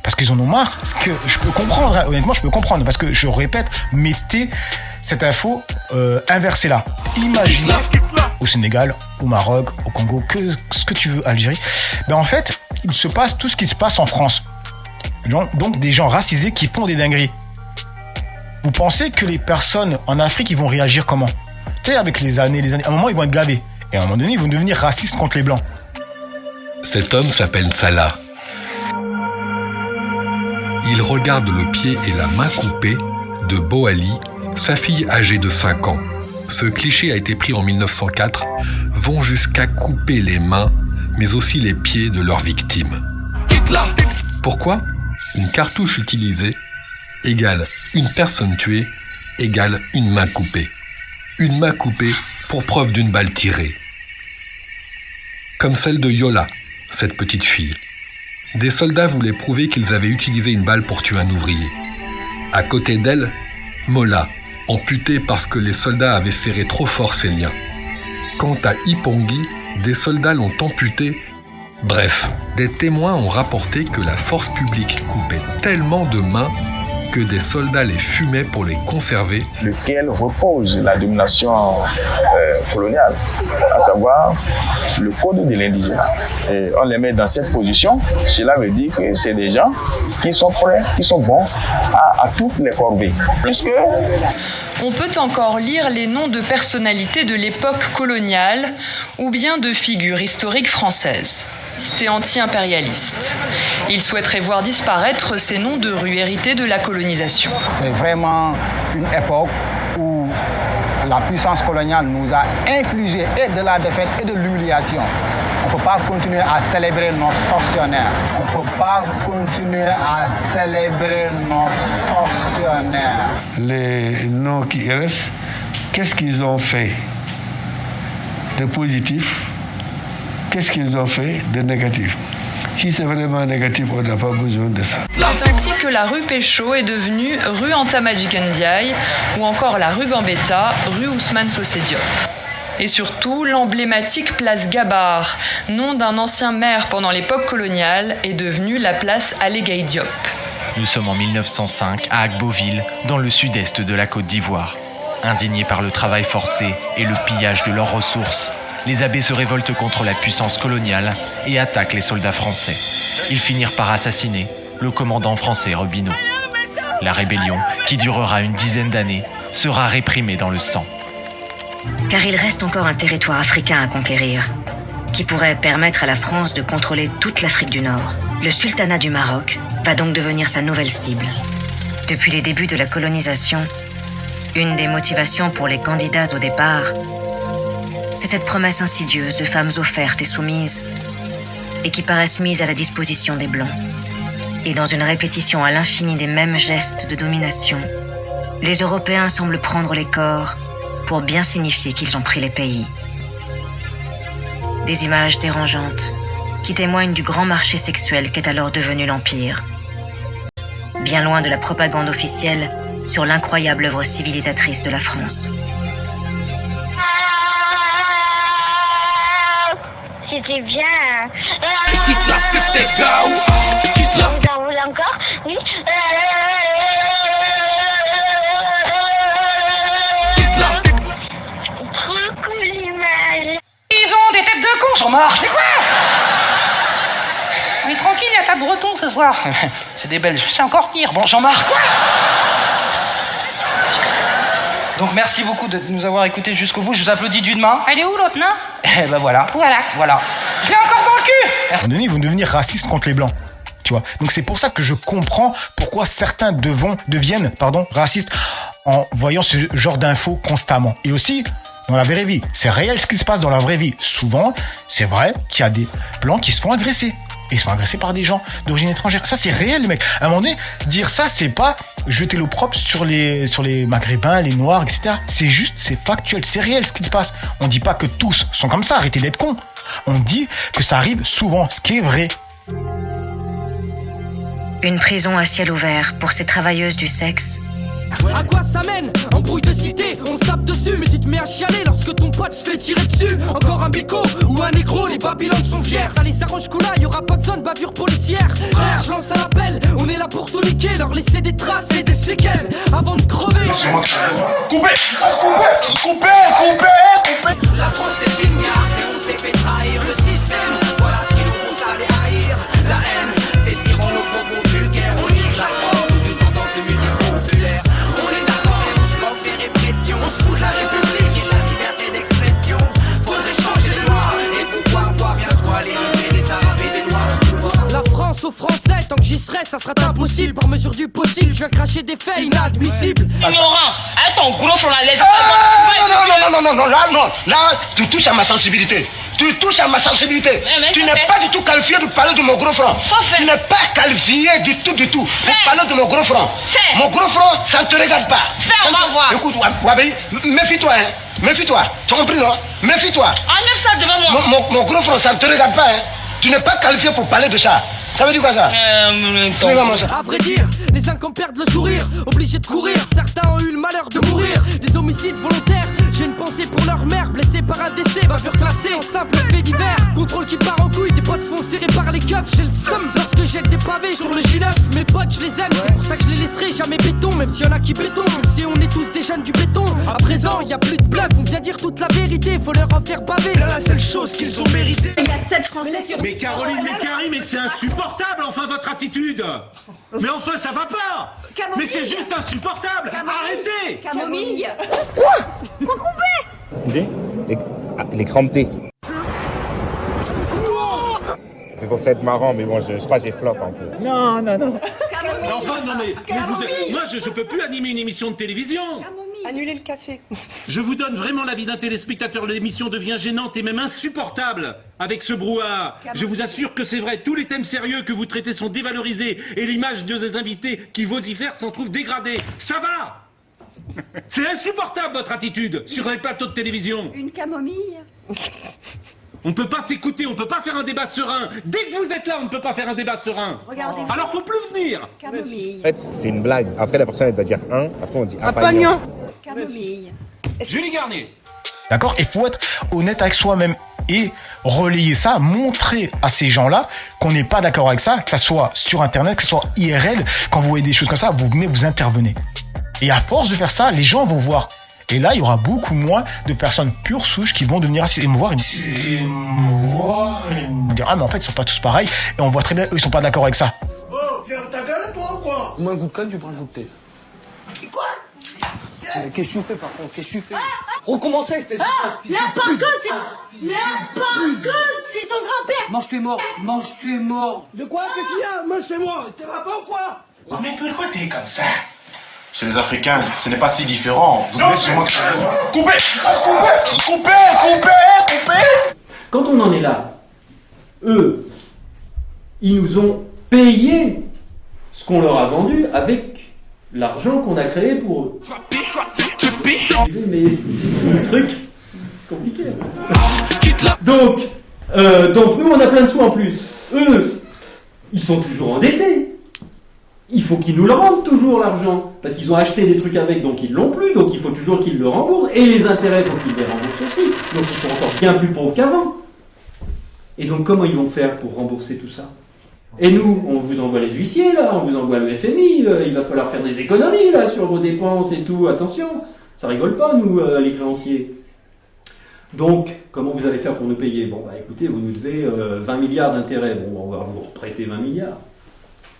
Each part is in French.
Parce qu'ils en ont marre. Ce que je peux comprendre, hein, honnêtement, je peux comprendre. Parce que je répète, mettez cette info inversée là. Imaginez au Sénégal, au Maroc, au Congo, ce que tu veux, Algérie. Ben en fait, il se passe tout ce qui se passe en France. Donc des gens racisés qui font des dingueries. Vous pensez que les personnes en Afrique, ils vont réagir comment? Tu sais, avec les années, à un moment, ils vont être gavés. Et à un moment donné, ils vont devenir racistes contre les Blancs. Cet homme s'appelle Salah. Il regarde le pied et la main coupée de Boali, sa fille âgée de 5 ans. Ce cliché a été pris en 1904, vont jusqu'à couper les mains, mais aussi les pieds de leurs victimes. Pourquoi? Une cartouche utilisée égale une personne tuée égale une main coupée. Une main coupée pour preuve d'une balle tirée. Comme celle de Yola, cette petite fille. Des soldats voulaient prouver qu'ils avaient utilisé une balle pour tuer un ouvrier. À côté d'elle, Mola, amputée parce que les soldats avaient serré trop fort ses liens. Quant à Ipongi, des soldats l'ont amputée. Bref, des témoins ont rapporté que la force publique coupait tellement de mains que des soldats les fumaient pour les conserver. Lequel repose la domination coloniale, à savoir le code de l'indigénat. Et on les met dans cette position, cela veut dire que c'est des gens qui sont prêts, qui sont bons à toutes les corvées. Puisque on peut encore lire les noms de personnalités de l'époque coloniale ou bien de figures historiques françaises. Et anti-impérialiste. Il souhaiterait voir disparaître ces noms de rues héritées de la colonisation. C'est vraiment une époque où la puissance coloniale nous a infligé et de la défaite et de l'humiliation. On ne peut pas continuer à célébrer notre tortionnaire. On ne peut pas continuer à célébrer notre tortionnaire. Les noms qui restent, qu'est-ce qu'ils ont fait de positif? Qu'est-ce qu'ils ont fait de négatif? Si c'est vraiment négatif, on n'a pas besoin de ça. C'est ainsi que la rue Péchaud est devenue rue Anta Magic Ndiaye ou encore la rue Gambetta, rue Ousmane Socé Diop. Et surtout, l'emblématique place Gabar, nom d'un ancien maire pendant l'époque coloniale, est devenue la place Aly Gueye Diop. Nous sommes en 1905 à Agboville, dans le sud-est de la Côte d'Ivoire. Indignés par le travail forcé et le pillage de leurs ressources, les abbés se révoltent contre la puissance coloniale et attaquent les soldats français. Ils finirent par assassiner le commandant français Robineau. La rébellion, qui durera une dizaine d'années, sera réprimée dans le sang. Car il reste encore un territoire africain à conquérir, qui pourrait permettre à la France de contrôler toute l'Afrique du Nord. Le sultanat du Maroc va donc devenir sa nouvelle cible. Depuis les débuts de la colonisation, une des motivations pour les candidats au départ, c'est cette promesse insidieuse de femmes offertes et soumises et qui paraissent mises à la disposition des Blancs. Et dans une répétition à l'infini des mêmes gestes de domination, les Européens semblent prendre les corps pour bien signifier qu'ils ont pris les pays. Des images dérangeantes qui témoignent du grand marché sexuel qu'est alors devenu l'Empire. Bien loin de la propagande officielle sur l'incroyable œuvre civilisatrice de la France. C'était bien. Quitte la cité Gaou. Quitte la. Vous en voulez encore? Oui. Quitte la. Trop cool l'image. Ils ont des têtes de con, j'en marche. C'est quoi? Mais tranquille, il y a 4 bretons ce soir. C'est des Belges, c'est encore pire. Bon, j'en marche quoi? Donc merci beaucoup de nous avoir écoutés jusqu'au bout. Je vous applaudis d'une main. Elle est où l'autre, non? Eh ben voilà. Voilà. Je l'ai encore dans le cul. À un moment donné, ils vont devenir racistes contre les Blancs. Tu vois. Donc c'est pour ça que je comprends pourquoi certains deviennent racistes en voyant ce genre d'infos constamment. Et aussi, dans la vraie vie, c'est réel ce qui se passe dans la vraie vie. Souvent, c'est vrai qu'il y a des Blancs qui se font agresser. Et ils sont agressés par des gens d'origine étrangère. Ça, c'est réel, les mecs. À un moment donné, dire ça, c'est pas jeter l'opprobre sur les Maghrébins, les Noirs, etc. C'est juste, c'est factuel, c'est réel ce qui se passe. On dit pas que tous sont comme ça, arrêtez d'être cons. On dit que ça arrive souvent, ce qui est vrai. Une prison à ciel ouvert pour ces travailleuses du sexe. À quoi ça mène? Embrouille de cité, on se tape dessus. Mais tu te mets à chialer lorsque ton pote se fait tirer dessus. Encore un bico ou un négro, les Babylone sont fiers. Ça les arrange coula, y'aura pas besoin de bavure policière. Frère, je lance un appel, on là pour tout niquer, leur laisser des traces et des séquelles avant de crever. C'est moi qui coupez. La France est une garce et on s'est fait trahir le système. Voilà ce qui nous pousse à les haïr. La haine, c'est ce qui rend nos propos vulgaires. On nique la France sous une tendance de musique populaire. On est d'accord et on se moque des répressions. On se fout de la République et de la liberté d'expression. Faudrait changer les lois et pouvoir voir bientôt à l'Élysée des Arabes et des Noirs au pouvoir. La France aux Français, tant que j'y serai, ça sera impossible. Par mesure du possible, je viens cracher des faits inadmissibles. Ignorant, avec ton gros front à l'aise. Là, tu touches à ma sensibilité. Tu n'es pas du tout qualifié de parler de mon gros front. Tu n'es pas qualifié du tout. Pour parler de mon gros front. Mon gros front, ça ne te regarde pas. On va voir. Écoute, Wabi, méfie-toi, hein. Méfie-toi. Tu as compris, non? Méfie-toi. Enlève ça devant moi. Mon gros front, ça ne te regarde pas, hein. Tu n'es pas qualifié pour parler de ça. Ça veut dire quoi ça? À vrai dire, les uns quand perdent le sourire, obligés de courir, certains ont eu le malheur de mourir. Des homicides volontaires, j'ai une pensée pour leur mère, blessée par un décès, bavure classée en simple fait divers. Contrôle qui part en couille, des potes se font serrer par les keufs, j'ai le seum lorsque jette des pavés sur le J9. Mes potes je les aime, c'est pour ça que je les laisserai jamais béton, même s'il y en a qui béton. Tu le sais, on est tous des jeunes du béton. À présent, y a plus de bluff, on vient dire toute la vérité, faut leur en faire baver. Là, la seule chose qu'ils ont mérité. Il y a 7 Français sur... Mais Caroline, mais c'est insupportable, enfin, votre attitude. Mais enfin, ça va pas. Camomille. Mais c'est juste insupportable. Arrêtez. Camomille. Quoi couper Les crampés. C'est censé être marrant, mais bon, je crois que j'ai flop un peu. Non. Mais enfin, moi, je peux plus animer une émission de télévision. Annulez le café. Je vous donne vraiment l'avis d'un téléspectateur. L'émission devient gênante et même insupportable avec ce brouhaha. Je vous assure que c'est vrai. Tous les thèmes sérieux que vous traitez sont dévalorisés et l'image de ces invités qui vocifèrent s'en trouve dégradée. Ça va. C'est insupportable votre attitude sur les plateaux de télévision. Une camomille. On ne peut pas s'écouter, on ne peut pas faire un débat serein. Dès que vous êtes là, on ne peut pas faire un débat serein. Regardez-vous. Alors faut plus venir. Camomille. En fait, c'est une blague. Après, la personne, elle doit dire un. Après, on dit un pagnon. Camomille. Julie Garnier. D'accord? Il faut être honnête avec soi-même et relayer ça, montrer à ces gens-là qu'on n'est pas d'accord avec ça, que ça soit sur Internet, que ce soit IRL. Quand vous voyez des choses comme ça, vous venez, vous intervenez. Et à force de faire ça, les gens vont voir. Et là, il y aura beaucoup moins de personnes pure souche qui vont devenir racistes. Et me voir, et me dire, ah, mais en fait, ils sont pas tous pareils. Et on voit très bien, eux, ils sont pas d'accord avec ça. Oh, ferme ta gueule, toi, ou quoi? Moi, un goût de canne, tu prends un goût de thé. Quoi? Qu'est-ce que tu fais, par contre? Qu'est-ce que tu fais? Recommencez, espèce de... La parcotte, c'est ton grand-père. Mange, tu es mort. De quoi? Qu'est-ce qu'il y a? Mange-moi. T'es pas ou quoi? Mais pourquoi t'es comme ça? Chez les Africains, ce n'est pas si différent. Vous savez sûrement que... Coupez. Quand on en est là, eux, ils nous ont payé ce qu'on leur a vendu avec l'argent qu'on a créé pour eux. Mais le truc, c'est compliqué. Donc nous, on a plein de sous en plus. Eux, ils sont toujours endettés. Il faut qu'ils nous le rendent toujours l'argent, parce qu'ils ont acheté des trucs avec, donc ils l'ont plus, donc il faut toujours qu'ils le remboursent, et les intérêts, il faut qu'ils les remboursent aussi, donc ils sont encore bien plus pauvres qu'avant. Et donc comment ils vont faire pour rembourser tout ça? Et nous, on vous envoie les huissiers, là, on vous envoie le FMI, il va falloir faire des économies, là, sur vos dépenses et tout, attention, ça rigole pas, nous, les créanciers. Donc, comment vous allez faire pour nous payer? Bon, bah écoutez, vous nous devez 20 milliards d'intérêts, bon, on va vous reprêter 20 milliards.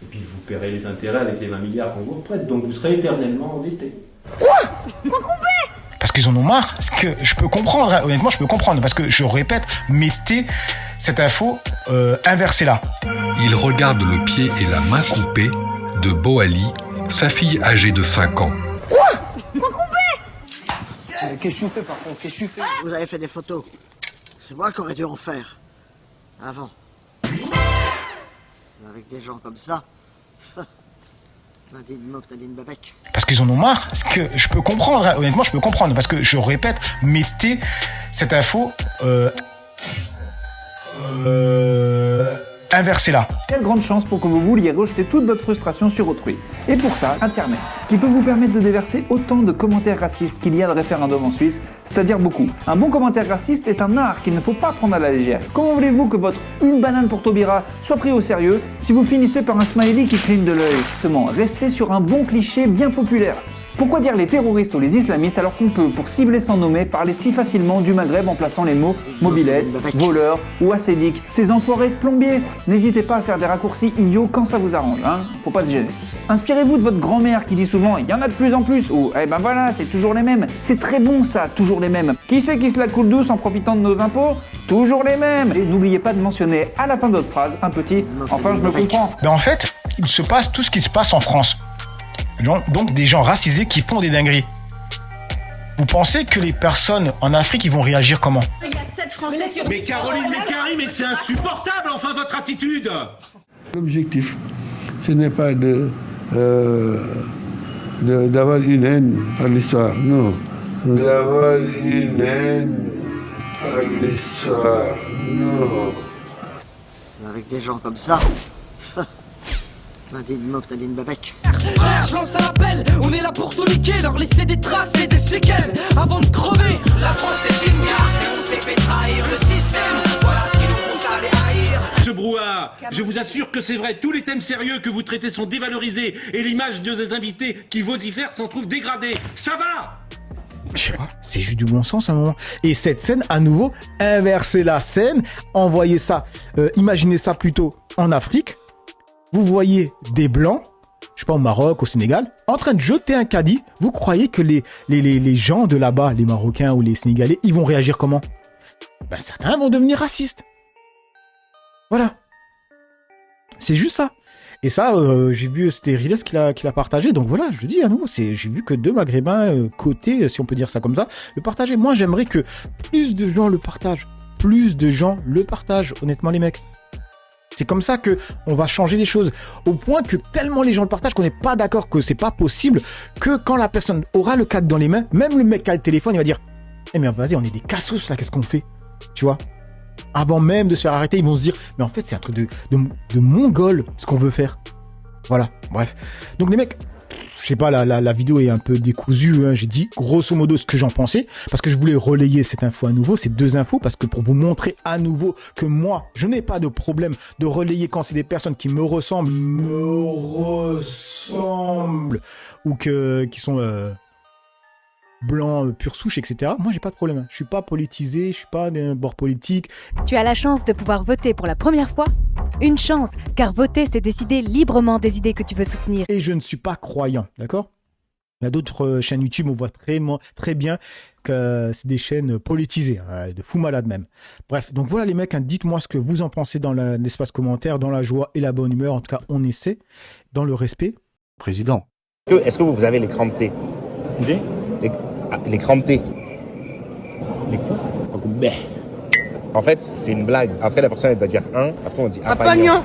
Et puis vous paierez les intérêts avec les 20 milliards qu'on vous reprête, donc vous serez éternellement endetté. Quoi couper? Parce qu'ils en ont marre. Ce que je peux comprendre, hein, honnêtement, je peux comprendre. Parce que je répète, mettez cette info inversée-là. Il regarde le pied et la main coupés de Boali, sa fille âgée de 5 ans. Quoi couper? Qu'est-ce que tu fais, par contre? Qu'est-ce que tu fais? Vous avez fait des photos. C'est moi qui aurais dû en faire. Avant. Avec des gens comme ça. Nadine Mock, Nadine Babec. Parce qu'ils en ont marre. Ce que je peux comprendre, hein, honnêtement, je peux comprendre. Parce que je répète, mettez cette info inversez-la. Quelle grande chance pour que vous vouliez rejeter toute votre frustration sur autrui. Et pour ça, Internet, qui peut vous permettre de déverser autant de commentaires racistes qu'il y a de référendums en Suisse, c'est-à-dire beaucoup. Un bon commentaire raciste est un art qu'il ne faut pas prendre à la légère. Comment voulez-vous que votre « une banane pour Taubira » soit pris au sérieux si vous finissez par un smiley qui cligne de l'œil? Justement, restez sur un bon cliché bien populaire. Pourquoi dire les terroristes ou les islamistes alors qu'on peut, pour cibler sans nommer, parler si facilement du Maghreb en plaçant les mots mobilette, voleur ou assédique? Ces enfoirés de plombiers, n'hésitez pas à faire des raccourcis idiots quand ça vous arrange, hein, faut pas se gêner. Inspirez-vous de votre grand-mère qui dit souvent « il y en a de plus en plus » ou « eh ben voilà, c'est toujours les mêmes ». C'est très bon ça, toujours les mêmes. Qui c'est qui se la coule douce en profitant de nos impôts? Toujours les mêmes. Et n'oubliez pas de mentionner à la fin de votre phrase un petit « enfin je me comprends ». Mais en fait, il se passe tout ce qui se passe en France. Donc des gens racisés qui font des dingueries. Vous pensez que les personnes en Afrique ils vont réagir comment? Il y a 7 Français sur... Mais Caroline, mais Karim, mais c'est insupportable enfin votre attitude. L'objectif, ce n'est pas d'avoir une haine par l'histoire, non. D'avoir une haine par l'histoire, non. Avec des gens comme ça, Nadine Mok, Nadine Babek. Frère, je lance un appel, on est là pour tout niquer, leur laisser des traces et des séquelles avant de crever. La France est une gare, et on s'est fait trahir le système. Voilà ce qui nous pousse à les haïr. Ce brouhaha, je vous assure que c'est vrai, tous les thèmes sérieux que vous traitez sont dévalorisés et l'image de ces invités qui vocifèrent s'en trouve dégradée. Ça va? Je sais pas, c'est juste du bon sens à un moment. Et cette scène, à nouveau, inversez la scène, envoyez ça, imaginez ça plutôt en Afrique. Vous voyez des blancs, je sais pas, au Maroc, au Sénégal, en train de jeter un caddie. Vous croyez que les gens de là-bas, les Marocains ou les Sénégalais, ils vont réagir comment? Ben, certains vont devenir racistes. Voilà. C'est juste ça. Et ça, j'ai vu, c'était Riles qui l'a partagé. Donc voilà, je le dis à nouveau, j'ai vu que 2 Maghrébins côté, si on peut dire ça comme ça, le partager. Moi, j'aimerais que plus de gens le partagent. Plus de gens le partagent, honnêtement, les mecs. C'est comme ça que on va changer les choses. Au point que tellement les gens le partagent qu'on n'est pas d'accord que c'est pas possible que quand la personne aura le cadre dans les mains, même le mec qui a le téléphone, il va dire « Eh mais vas-y, on est des cassos là, qu'est-ce qu'on fait ?» Tu vois? Avant même de se faire arrêter, ils vont se dire « Mais en fait, c'est un truc de mongol, ce qu'on veut faire. » Voilà, bref. Donc les mecs, je sais pas, la vidéo est un peu décousue, hein. J'ai dit grosso modo ce que j'en pensais, parce que je voulais relayer cette info à nouveau, ces 2 infos, parce que pour vous montrer à nouveau que moi, je n'ai pas de problème de relayer quand c'est des personnes qui me ressemblent, ou qui sont blancs, pure souche, etc. Moi, j'ai pas de problème. Je suis pas politisé, je suis pas d'un bord politique. Tu as la chance de pouvoir voter pour la première fois. Une chance, car voter, c'est décider librement des idées que tu veux soutenir. Et je ne suis pas croyant, d'accord? Il y a d'autres chaînes YouTube, on voit très bien que c'est des chaînes politisées, de fous malades même. Bref, donc voilà les mecs, hein, dites-moi ce que vous en pensez dans l'espace commentaire, dans la joie et la bonne humeur. En tout cas, on essaie, dans le respect. Président. Est-ce que vous avez les cramptés? Les cramptés. Les coups? En fait, c'est une blague. Après, la personne elle doit dire un. Après, on dit apagnon.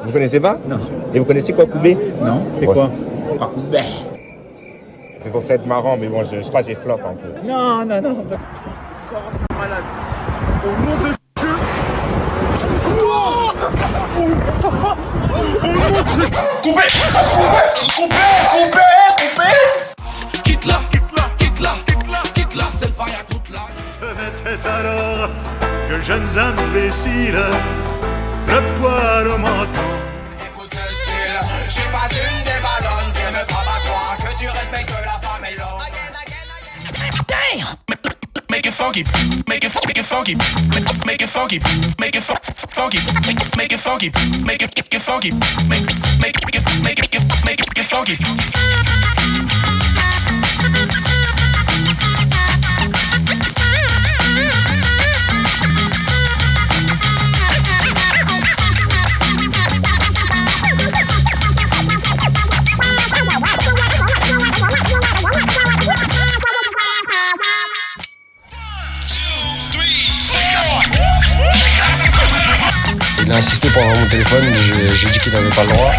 Vous connaissez pas? Non. Et vous connaissez quoi, Koubé? Non. C'est quoi? Koubé. C'est censé être marrant, mais bon, je crois que j'ai flop un peu. Non. Comment c'est malade? Au nom de Dieu. Koubé. Quitte-la, c'est le faille à toute la. Ce n'était alors que jeunes imbéciles, le poil au menton. Écoute ce style, je suis pas une des ballonnes qui me frappe à croire que tu respectes la femme et l'homme. Damn! Make it funky, make it funky, make it funky, make it funky, make it funky, make it funky, make it funky, make it funky. Il a insisté pour avoir mon téléphone, j'ai dit qu'il n'avait pas le droit.